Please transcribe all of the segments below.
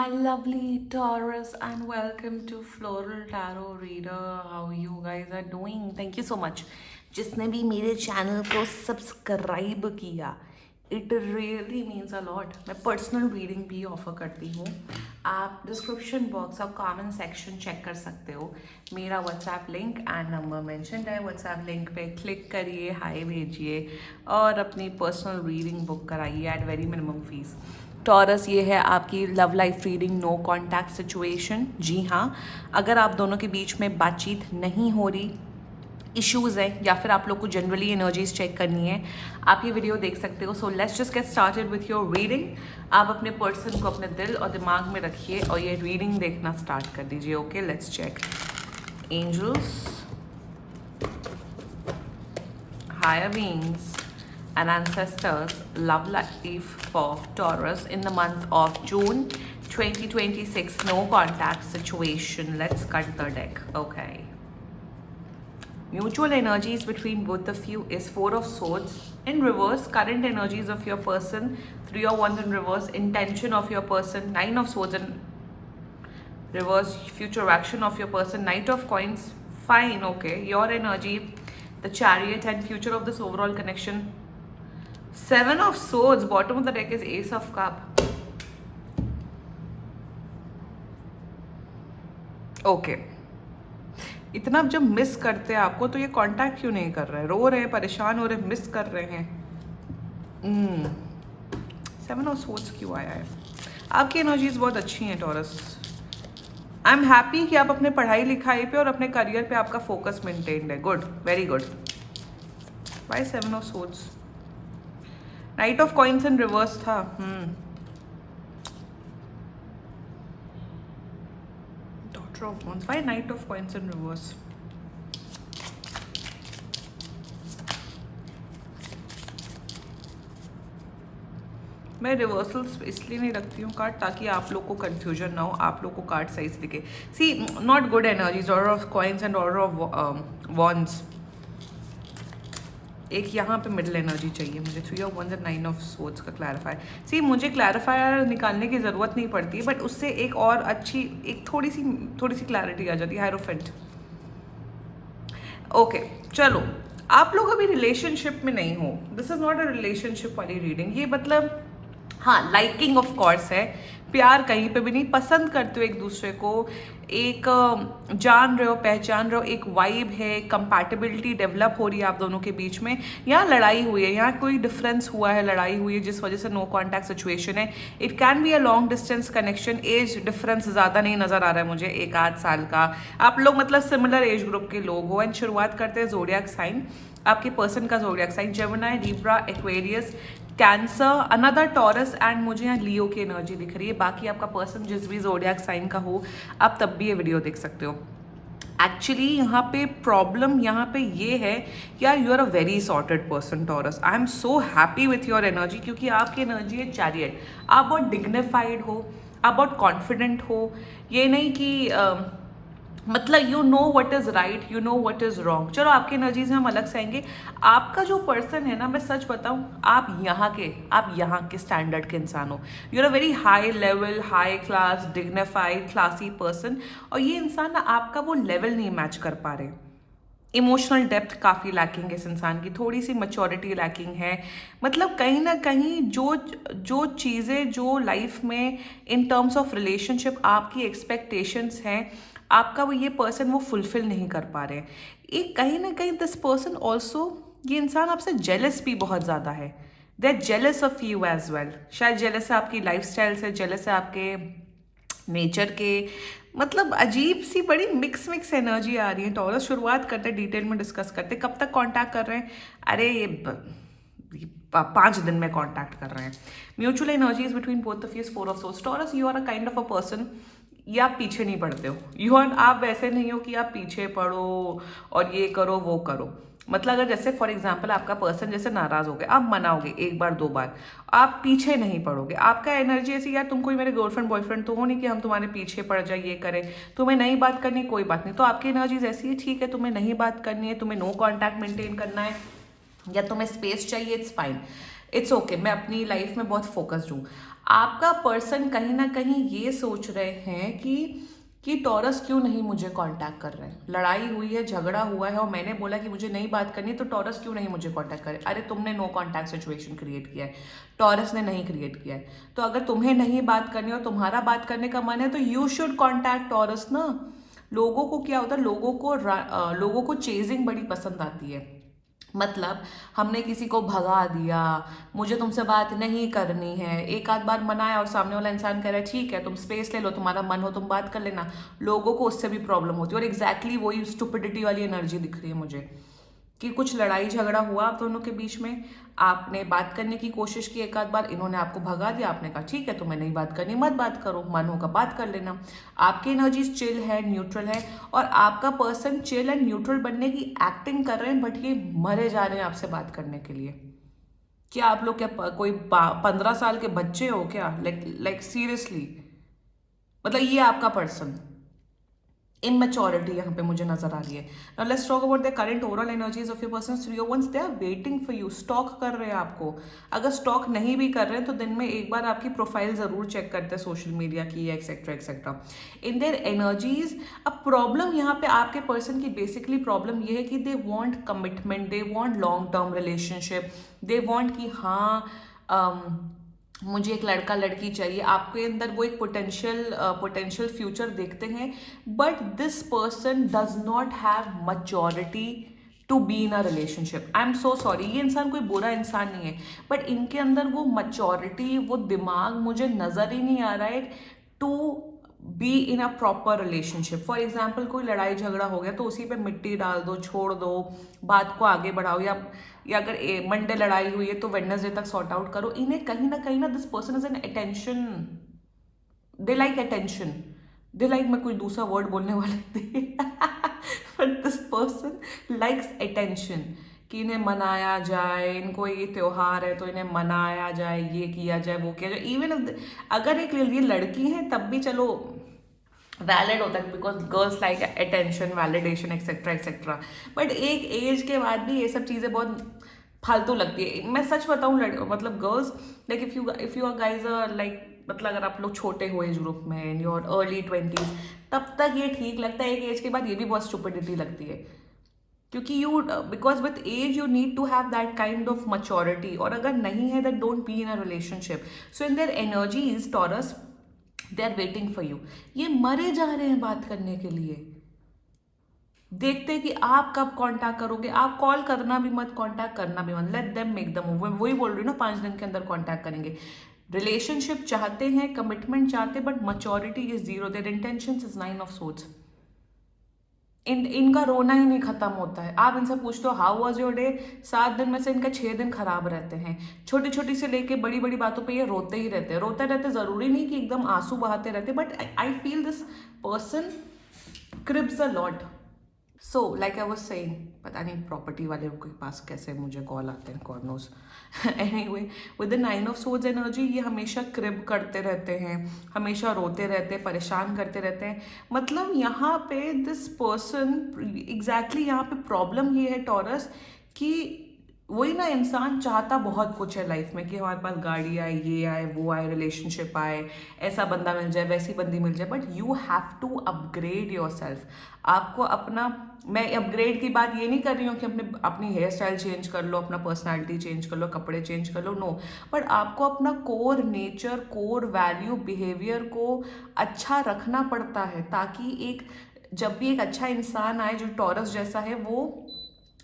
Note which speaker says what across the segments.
Speaker 1: My lovely Taurus, and welcome to Floral Tarot Reader. How you guys are doing? Thank you so much. जिसने भी मेरे channel को subscribe किया, it really means a lot. मैं personal reading भी offer करती हूँ. आप डिस्क्रिप्शन बॉक्स और कमेंट सेक्शन चेक कर सकते हो. मेरा WhatsApp link and number mention है. व्हाट्सएप लिंक पे क्लिक करिए, हाय भेजिए और अपनी पर्सनल रीडिंग बुक कराइए at very minimum fees. Taurus, ये है आपकी love life reading, no contact situation. जी हाँ, अगर आप दोनों के बीच में बातचीत नहीं हो रही, इश्यूज़ हैं, या फिर आप लोग को जनरली एनर्जीज चेक करनी है, आप ये वीडियो देख सकते हो. So let's just get started with your reading. आप अपने पर्सन को अपने दिल और दिमाग में रखिए और ये रीडिंग देखना स्टार्ट कर दीजिए. Okay, let's check. Angels, higher beings and ancestors, love life for Taurus in the month of June 2026. No contact situation. Let's cut the deck. Okay. Mutual energies between both of you is Four of Swords in reverse. Current energies of your person, Three of Wands in reverse. Intention of your person, Nine of Swords in reverse. Future action of your person, Knight of Coins. Fine, okay. Your energy, the Chariot, and future of this overall connection, Seven of Swords. Bottom of the deck is Ace of Cup. Okay. इतना जब miss करते हैं आपको तो ये contact क्यों नहीं कर रहे हैं? रो रहे हैं, परेशान हो रहे हैं, मिस कर रहे हैं. सेवन ऑफ सोर्ड्स क्यों आया है? आपकी एनर्जीज बहुत अच्छी हैं टॉरस. आई एम हैप्पी कि आप अपने पढ़ाई लिखाई पे और अपने करियर पे आपका फोकस मेंटेन्ड है. Good, very good. Why seven of swords? Knight of coins in reverse था. Daughter of wands. Why knight of coins in reverse? मैं रिवर्सल्स इसलिए नहीं रखती हूँ कार्ड ताकि आप लोग को कंफ्यूजन ना हो, आप लोग को कार्ड सही से दिखे. See, not good energies. Order of coins and order of wands. एक यहाँ पे मिडिल एनर्जी चाहिए मुझे. Three of wands and nine of swords का क्लैरिफायर. सी, मुझे क्लैरिफायर निकालने की ज़रूरत नहीं पड़ती है, बट उससे एक और अच्छी, एक थोड़ी सी क्लैरिटी आ जाती है. हायरोफेंट. ओके, चलो. आप लोग अभी रिलेशनशिप में नहीं हो. This is not a relationship वाली रीडिंग. ये मतलब हाँ, लाइकिंग ऑफ कोर्स है, प्यार कहीं पे भी नहीं. पसंद करते हो एक दूसरे को, एक जान रहे हो, पहचान रहे हो, एक वाइब है, कंपैटिबिलिटी डेवलप हो रही है आप दोनों के बीच में. यहाँ लड़ाई हुई है, यहाँ कोई डिफरेंस हुआ है, लड़ाई हुई है जिस वजह से नो कॉन्टैक्ट सिचुएशन है. It can be a long distance connection. Age difference ज़्यादा नहीं नज़र आ रहा है मुझे, 1 आध साल का. आप लोग मतलब सिमिलर एज ग्रुप के लोग हो. एंड शुरुआत करते हैं जोडियाक साइन. आपके पर्सन का zodiac sign Gemini, Libra, Aquarius, Cancer, another Taurus and मुझे यहाँ लियो की एनर्जी दिख रही है. बाकी आपका पर्सन जिस भी जोडियाक साइन का हो, आप तब भी ये वीडियो देख सकते हो. एक्चुअली यहाँ पे प्रॉब्लम यहाँ पे ये है यार, you are a very sorted person Taurus. I am so happy with your energy, क्योंकि आपकी एनर्जी है चैरियट. आप बहुत डिग्निफाइड हो, आप बहुत कॉन्फिडेंट हो. ये नहीं कि मतलब you know what is right, you know what is wrong. चलो, आपकी एनर्जीज में हम अलग से आएंगे. आपका जो पर्सन है ना, मैं सच बताऊं, आप यहाँ के स्टैंडर्ड के इंसान हो. You are a very high level, high class, dignified, classy person. और ये इंसान ना आपका वो लेवल नहीं मैच कर पा रहे. इमोशनल डेप्थ काफ़ी लैकिंग है इस इंसान की, थोड़ी सी मैच्योरिटी लैकिंग है. मतलब कहीं ना कहीं जो चीज़ें जो लाइफ में इन टर्म्स ऑफ रिलेशनशिप आपकी एक्सपेक्टेशंस हैं, आपका वो ये पर्सन वो फुलफिल नहीं कर पा रहे हैं. एक कहीं ना कहीं दिस पर्सन ऑल्सो, ये इंसान आपसे जेलस भी बहुत ज़्यादा है. They are jealous of you as well. शायद जेलस है आपकी लाइफ स्टाइल से, जेलस है आपके नेचर के. मतलब अजीब सी बड़ी मिक्स एनर्जी आ रही है टॉरस. शुरुआत करते, डिटेल में डिस्कस करते. कब तक कांटेक्ट कर रहे हैं? अरे ये 5 दिन में कांटेक्ट कर रहे हैं. Mutual energies between both of you is four of swords. Taurus, you are a kind of a person, ये आप पीछे नहीं पड़ते हो. आप वैसे नहीं हो कि आप पीछे पड़ो और ये करो वो करो. मतलब अगर जैसे फॉर एग्जाम्पल आपका पर्सन जैसे नाराज हो गए, आप मनाओगे 1 बार 2 बार, आप पीछे नहीं पड़ोगे. आपका एनर्जी ऐसी, यार तुम कोई मेरे गर्लफ्रेंड बॉयफ्रेंड तो हो नहीं कि हम तुम्हारे पीछे पड़ जाए, ये करें. तुम्हें नहीं बात करनी, कोई बात नहीं. तो आपकी एनर्जीज ऐसी है, ठीक है, तुम्हें नहीं बात करनी है, तुम्हें नो कॉन्टैक्ट मेंटेन करना है, या तुम्हें स्पेस चाहिए, इट्स फाइन. इट्स ओके, मैं अपनी लाइफ में बहुत फोकस्ड हूँ। आपका पर्सन कहीं ना कहीं ये सोच रहे हैं कि टॉरस क्यों नहीं मुझे कांटेक्ट कर रहे हैं, लड़ाई हुई है, झगड़ा हुआ है और मैंने बोला कि मुझे नहीं बात करनी, तो टॉरस क्यों नहीं मुझे कांटेक्ट करे। अरे तुमने नो कांटेक्ट सिचुएशन क्रिएट किया है, टॉरस ने नहीं क्रिएट किया है। तो अगर तुम्हें नहीं बात करनी और तुम्हारा बात करने का मन है तो यू शुड कांटेक्ट टॉरस ना। लोगों को क्या होता है, लोगों को चेजिंग बड़ी पसंद आती है। मतलब हमने किसी को भगा दिया, मुझे तुमसे बात नहीं करनी है, एक आध बार मनाया और सामने वाला इंसान कह रहा है ठीक है तुम स्पेस ले लो, तुम्हारा मन हो तुम बात कर लेना, लोगों को उससे भी प्रॉब्लम होती है। और एग्जैक्टली वही स्टुपिडिटी वाली एनर्जी दिख रही है मुझे कि कुछ लड़ाई झगड़ा हुआ आप दोनों के बीच में, आपने बात करने की कोशिश की एक आध बार, इन्होंने आपको भगा दिया, आपने कहा ठीक है तुम्हें नहीं बात करनी मत बात करो, मन होगा बात कर लेना। आपकी एनर्जीज चिल है, न्यूट्रल है, और आपका पर्सन चिल एंड न्यूट्रल बनने की एक्टिंग कर रहे हैं, बट ये मरे जा रहे हैं आपसे बात करने के लिए। क्या आप लोग क्या कोई 15 साल के बच्चे हो क्या? लाइक सीरियसली, मतलब ये आपका पर्सन, immaturity यहाँ पे मुझे नजर आ रही है। Now let's talk about the current overall energies of your person's 301s. They are waiting for you, stock कर रहे हैं आपको। अगर स्टॉक नहीं भी कर रहे हैं तो दिन में एक बार आपकी प्रोफाइल जरूर चेक करते हैं सोशल मीडिया की, etcetera etcetera. In their energies, अब प्रॉब्लम यहाँ पे आपके पर्सन की बेसिकली प्रॉब्लम ये है कि they want commitment, they want long term relationship, they want कि हाँ मुझे एक लड़का लड़की चाहिए। आपके अंदर वो एक पोटेंशियल फ्यूचर देखते हैं, but this person does not have maturity to be in a relationship. I am so sorry, ये इंसान कोई बुरा इंसान नहीं है, बट इनके अंदर वो मैच्योरिटी, वो दिमाग मुझे नजर ही नहीं आ रहा है to be in a proper relationship. For example कोई लड़ाई झगड़ा हो गया तो उसी पे मिट्टी डाल दो, छोड़ दो, बात को आगे बढ़ाओ, या अगर मंडे लड़ाई हुई है तो वेडनेसडे तक सॉर्ट आउट करो। इन्हें कहीं ना this person is an attention, they like attention, they like, मैं कोई दूसरा वर्ड बोलने वाले थे but this person likes attention, कि इन्हें मनाया जाए, इनको ये त्योहार है तो इन्हें मनाया जाए, ये किया जाए, वो किया जाए। इवन अगर एक ये लड़की है तब भी चलो वैलिड होता है, because girls like attention, validation etcetera etcetera. But एक एज के बाद भी ये सब चीज़ें बहुत फालतू लगती है। मैं सच बताऊँ, मतलब girls, like if you are guys like, मतलब अगर आप लोग छोटे हो एज ग्रुप में, इन योर अर्ली 20s, तब तक ये ठीक लगता है। एक एज के बाद ये भी बहुत स्टुपिडिटी लगती है, क्योंकि because with age you need to have that kind of maturity, और अगर नहीं है that don't be in a relationship. So in their energies Taurus, they are waiting for you. ये मरे जा रहे हैं बात करने के लिए, देखते हैं कि आप कब कांटेक्ट करोगे। आप कॉल करना भी मत, कांटेक्ट करना भी मत, let them make the move. वही बोल रही हूँ ना, 5 दिन के अंदर कांटेक्ट करेंगे। रिलेशनशिप चाहते हैं, कमिटमेंट चाहते, but maturity is zero, their intentions is 9 of swords. इनका रोना ही नहीं खत्म होता है। आप इनसे पूछते हो हाउ वाज योर डे, 7 दिन में से इनका 6 दिन खराब रहते हैं। छोटी छोटी से लेके बड़ी बड़ी बातों पे ये रोते ही रहते हैं, रोते रहते, जरूरी नहीं कि एकदम आंसू बहाते रहते, but I feel this person cribs a lot. So like I was saying, पता नहीं प्रॉपर्टी वाले के पास कैसे मुझे कॉल आते हैं, call knows. Anyway, with the 9 of swords energy, ये हमेशा क्रिब करते रहते हैं, हमेशा रोते रहते हैं, परेशान करते रहते हैं। मतलब यहाँ पे दिस पर्सन एग्जैक्टली यहाँ पे प्रॉब्लम ये है टॉरस, कि वही ना, इंसान चाहता बहुत कुछ है लाइफ में, कि हमारे पास गाड़ी आए, ये आए, वो आए, रिलेशनशिप आए, ऐसा बंदा मिल जाए, वैसी बंदी मिल जाए, but you have to upgrade your self. आपको अपना, मैं अपग्रेड की बात ये नहीं कर रही हूँ कि अपनी हेयर स्टाइल चेंज कर लो, अपना पर्सनालिटी चेंज कर लो, कपड़े चेंज कर लो, नो, बट आपको अपना core nature, core value, behaviour को अच्छा रखना पड़ता है, ताकि जब भी एक अच्छा इंसान आए जो टॉरस जैसा है, वो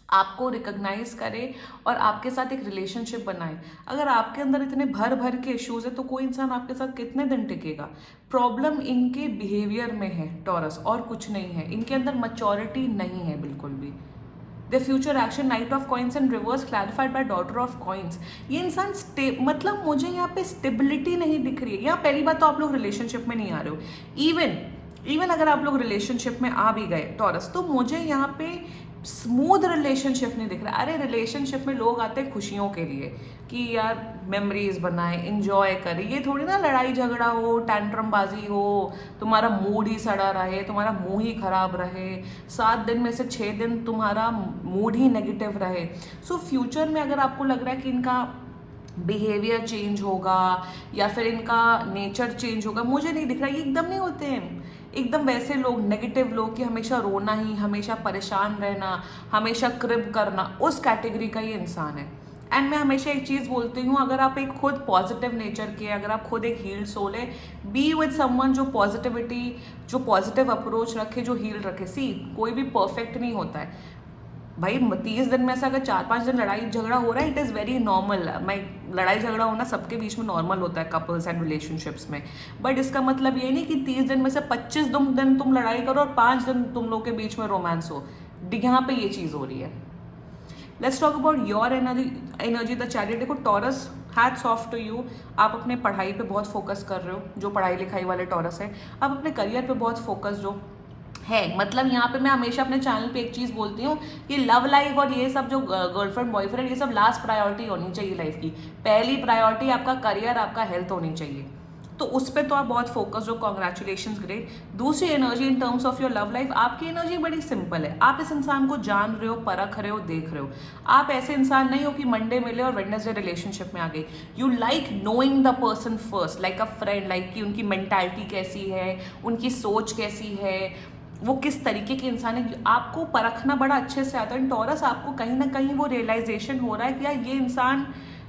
Speaker 1: आपको रिकॉग्नाइज करे और आपके साथ एक रिलेशनशिप बनाए। अगर आपके अंदर इतने भर भर के इश्यूज है तो कोई इंसान आपके साथ कितने दिन टिकेगा? प्रॉब्लम इनके बिहेवियर में है टॉरस, और कुछ नहीं है। इनके अंदर मैच्योरिटी नहीं है बिल्कुल भी। The future action, knight of coins and reverse clarified by daughter of coins. ये इंसान मतलब मुझे यहाँ पे स्टेबिलिटी नहीं दिख रही है। यहाँ पहली बात तो आप लोग रिलेशनशिप में नहीं आ रहे हो। इवन अगर आप लोग रिलेशनशिप में आ भी गए टॉरस, तो मुझे यहाँ पे स्मूथ रिलेशनशिप नहीं दिख रहा। अरे रिलेशनशिप में लोग आते हैं खुशियों के लिए, कि यार मेमोरीज बनाए, इंजॉय करें, ये थोड़ी ना लड़ाई झगड़ा हो, टैंट्रम बाजी हो, तुम्हारा मूड ही सड़ा रहे, तुम्हारा मुंह ही खराब रहे, 7 दिन में से 6 दिन तुम्हारा मूड ही नेगेटिव रहे। सो फ्यूचर में अगर आपको लग रहा है कि इनका बिहेवियर चेंज होगा या फिर इनका नेचर चेंज होगा, मुझे नहीं दिख रहा। ये एकदम नहीं होते हैं एकदम वैसे लोग, नेगेटिव लोग कि हमेशा रोना ही, हमेशा परेशान रहना, हमेशा क्रिब करना, उस कैटेगरी का ये इंसान है। एंड मैं हमेशा एक चीज़ बोलती हूँ, अगर आप एक खुद पॉजिटिव नेचर के, अगर आप खुद एक हील्ड सोल है, बी विद समवन जो पॉजिटिविटी, जो पॉजिटिव अप्रोच रखे, जो हील रखे। सी कोई भी परफेक्ट नहीं होता है भाई। 30 दिन में से अगर 4-5 दिन लड़ाई झगड़ा हो रहा है, इट इज़ वेरी नॉर्मल। मैं लड़ाई झगड़ा होना सबके बीच में नॉर्मल होता है कपल्स एंड रिलेशनशिप्स में। बट इसका मतलब ये नहीं कि 30 दिन में से 25 दिन तुम लड़ाई करो और 5 दिन तुम लोग के बीच में रोमांस हो। यहाँ पे ये चीज़ हो रही है। Let's talk about your energy the chariot. देखो Taurus, hats off to you. आप अपने पढ़ाई पे बहुत फोकस कर रहे हो, जो पढ़ाई लिखाई वाले टॉरस है। आप अपने करियर पे बहुत फोकस जो है, मतलब यहाँ पे मैं हमेशा अपने चैनल पे एक चीज़ बोलती हूँ कि लव लाइफ और ये सब जो गर्लफ्रेंड बॉयफ्रेंड, ये सब लास्ट प्रायोरिटी होनी चाहिए लाइफ की। पहली प्रायोरिटी आपका करियर, आपका हेल्थ होनी चाहिए। तो उस पर तो आप बहुत फोकस हो, कॉन्ग्रेचुलेशंस, ग्रेट। दूसरी energy in terms of your love life, आपकी एनर्जी बड़ी सिंपल है। आप इस इंसान को जान रहे हो, परख रहे हो, देख रहे हो। आप ऐसे इंसान नहीं हो कि मंडे मिले और वेडनेसडे रिलेशनशिप में आ गए। You like knowing the person first, like a friend, like कि उनकी मेंटालिटी कैसी है, उनकी सोच कैसी है, वो किस तरीके के इंसान है, आपको परखना बड़ा अच्छे से आता है। टॉरस, आपको कहीं ना कहीं वो रियलाइजेशन हो रहा है कि यार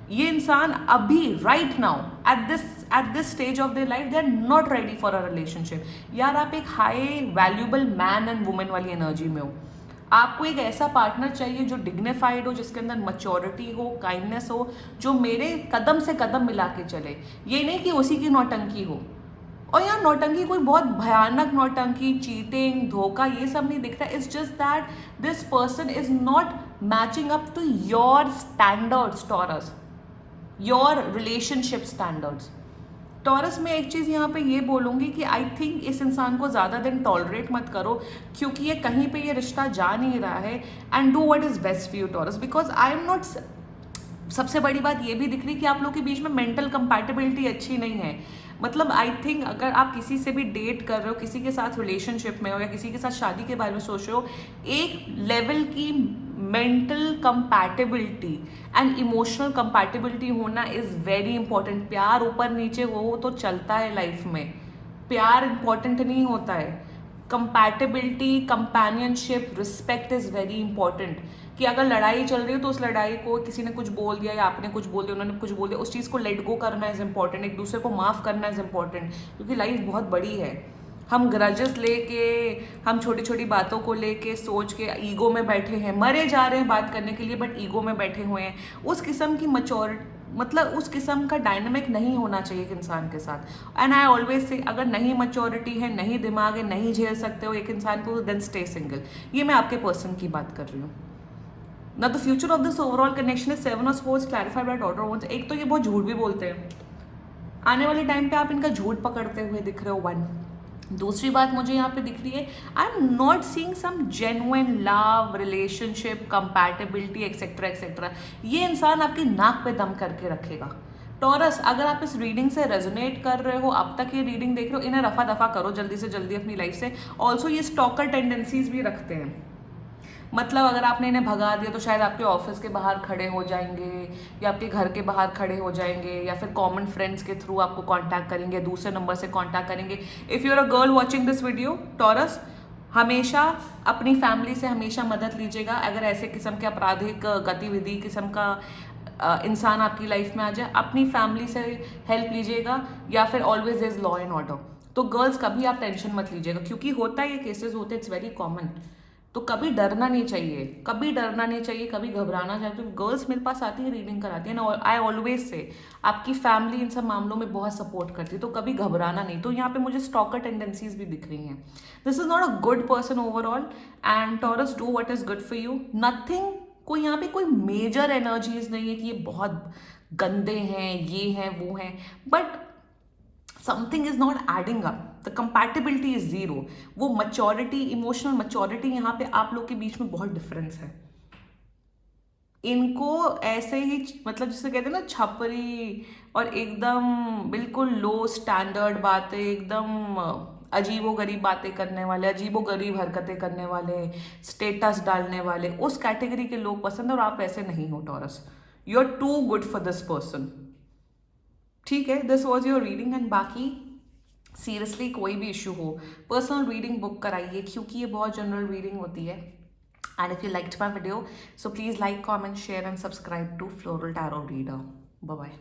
Speaker 1: ये इंसान अभी right now at this stage of their life they are not ready for a relationship. यार आप एक high valuable man and women वाली एनर्जी में हो। आपको एक ऐसा पार्टनर चाहिए जो डिग्निफाइड हो, जिसके अंदर मैच्योरिटी हो, काइंडनेस हो, जो मेरे कदम से कदम मिला के चले। ये नहीं कि उसी की नौटंकी हो। और यहाँ नौटंकी कोई बहुत भयानक नौटंकी, चीटिंग, धोखा, ये सब नहीं दिखता। It's just that this person is not matching up to your standards Taurus, your relationship standards. Taurus में एक चीज़ यहाँ पे ये बोलूँगी कि आई थिंक इस इंसान को ज़्यादा दिन टॉलरेट मत करो, क्योंकि ये कहीं पे ये रिश्ता जा नहीं रहा है। And do what is best for you taurus, because I am not. सबसे बड़ी बात ये भी दिख रही कि आप लोग के बीच में मेंटल कंपैटिबिलिटी अच्छी नहीं है। मतलब आई थिंक अगर आप किसी से भी डेट कर रहे हो, किसी के साथ रिलेशनशिप में हो या किसी के साथ शादी के बारे में सोच रहे हो, एक लेवल की mental compatibility and emotional compatibility होना इज़ वेरी इंपॉर्टेंट। प्यार ऊपर नीचे हो तो चलता है लाइफ में, प्यार इंपॉर्टेंट नहीं होता है। Compatibility, companionship, respect is very important. कि अगर लड़ाई चल रही हो तो उस लड़ाई को किसी ने कुछ बोल दिया या आपने कुछ बोल दिया, उन्होंने कुछ बोल दिया, उस चीज़ को लेट गो करना इज़ इंपॉर्टेंट। एक दूसरे को माफ़ करना इज़ इंपॉर्टेंट, क्योंकि लाइफ बहुत बड़ी है। हम ग्रजेस लेके, हम छोटी छोटी बातों को लेके सोच के ईगो में बैठे हैं, मरे जा रहे हैं बात करने के लिए, बट ईगो में बैठे हुए हैं। उस किस्म की मतलब उस किस्म का डायनामिक नहीं होना चाहिए एक इंसान के साथ। एंड आई ऑलवेज से, अगर नहीं मैच्योरिटी है, नहीं दिमाग है, नहीं झेल सकते हो एक इंसान को, देन स्टे सिंगल। ये मैं आपके पर्सन की बात कर रही हूँ ना। The future of this overall connection is 7 of sports clarified by daughter wands. एक तो ये बहुत झूठ भी बोलते हैं, आने वाले टाइम पे आप इनका झूठ पकड़ते हुए दिख रहे हो। 1 दूसरी बात मुझे यहाँ पे दिख रही है, I am not seeing some genuine love, relationship, compatibility etcetera etcetera. ये इंसान आपकी नाक पे दम करके रखेगा। टॉरस, अगर आप इस रीडिंग से रेजोनेट कर रहे हो, अब तक ये रीडिंग देख रहे हो, इन्हें रफा दफा करो जल्दी से जल्दी अपनी लाइफ से। ऑल्सो ये स्टॉकर टेंडेंसीज भी रखते हैं। मतलब अगर आपने इन्हें भगा दिया तो शायद आपके ऑफिस के बाहर खड़े हो जाएंगे, या आपके घर के बाहर खड़े हो जाएंगे, या फिर कॉमन फ्रेंड्स के थ्रू आपको कांटेक्ट करेंगे, दूसरे नंबर से कांटेक्ट करेंगे। If you are a girl watching this video Taurus, हमेशा अपनी फैमिली से हमेशा मदद लीजिएगा। अगर ऐसे किस्म के आपराधिक गतिविधि किस्म का इंसान आपकी लाइफ में आ जाए, अपनी फैमिली से हेल्प लीजिएगा, या फिर always is law and order. तो गर्ल्स कभी आप टेंशन मत लीजिएगा, क्योंकि होता है, ये केसेस होते हैं, इट्स वेरी कॉमन। तो कभी डरना नहीं चाहिए, कभी डरना नहीं चाहिए, कभी घबराना चाहिए। तो गर्ल्स मेरे पास आती है, रीडिंग कराती है ना, आई ऑलवेज से आपकी फैमिली इन सब मामलों में बहुत सपोर्ट करती है, तो कभी घबराना नहीं। तो यहाँ पे मुझे स्टॉकर टेंडेंसीज भी दिख रही हैं। This is not a good person overall. And taurus, do what is good for you. Nothing, कोई यहाँ पे कोई मेजर एनर्जीज नहीं है कि ये बहुत गंदे हैं, ये हैं, वो हैं, but something is not adding up, the compatibility is zero. वो मैच्योरिटी, इमोशनल मैच्योरिटी, यहाँ पे आप लोग के बीच में बहुत डिफरेंस है। इनको ऐसे ही, मतलब जिसे कहते हैं ना छपरी, और एकदम बिल्कुल लो स्टैंडर्ड बातें, एकदम अजीबो गरीब बातें करने वाले, अजीबो गरीब हरकतें करने वाले, स्टेटस डालने वाले, उस कैटेगरी के लोग पसंद है। और आप ऐसे नहीं हो Taurus, you are too good for this person. ठीक है, this was your reading. And बाकी सीरियसली कोई भी इशू हो, पर्सनल रीडिंग बुक कराइए, क्योंकि ये बहुत जनरल रीडिंग होती है. And if you liked my video, so please like, comment, share and subscribe to Floral Tarot Reader. Bye bye.